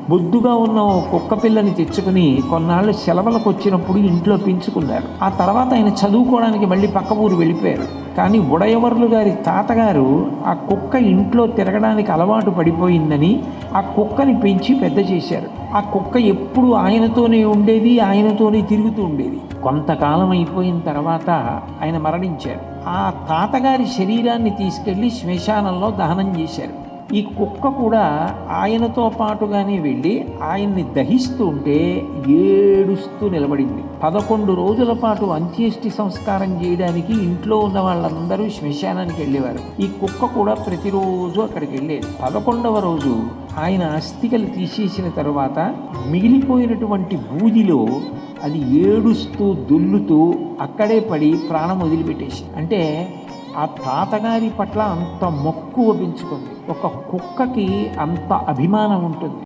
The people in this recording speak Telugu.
బొద్దుగా ఉన్న ఓ కుక్క పిల్లని తెచ్చుకుని కొన్నాళ్ళు సెలవులకు వచ్చినప్పుడు ఇంట్లో పెంచుకున్నారు. ఆ తర్వాత ఆయన చదువుకోవడానికి మళ్ళీ పక్క ఊరు వెళ్ళిపోయారు. కానీ ఉడయవర్లు గారి తాతగారు ఆ కుక్క ఇంట్లో తిరగడానికి అలవాటు పడిపోయిందని ఆ కుక్కని పెంచి పెద్ద చేశారు. ఆ కుక్క ఎప్పుడు ఆయనతోనే ఉండేది, ఆయనతోనే తిరుగుతూ ఉండేది. కొంతకాలం అయిపోయిన తర్వాత ఆయన మరణించారు. ఆ తాతగారి శరీరాన్ని తీసుకెళ్లి శ్మశానంలో దహనం చేశారు. ఈ కుక్క కూడా ఆయనతో పాటుగానే వెళ్ళి ఆయన్ని దహిస్తూ ఉంటే ఏడుస్తూ నిలబడింది. 11 రోజుల పాటు అంత్యేష్టి సంస్కారం చేయడానికి ఇంట్లో ఉన్న వాళ్ళందరూ శ్మశానానికి వెళ్ళేవారు. ఈ కుక్క కూడా ప్రతిరోజు అక్కడికి వెళ్ళేది. 11వ రోజు ఆయన అస్థికలు తీసేసిన తరువాత మిగిలిపోయినటువంటి బూదిలో అది ఏడుస్తూ దున్నుతూ అక్కడే పడి ప్రాణం వదిలిపెట్టేసి. అంటే ఆ తాతగారి పట్ల అంత మక్కువ పెంచుకుంది. ఒక కుక్కకి అంత అభిమానం ఉంటుంది.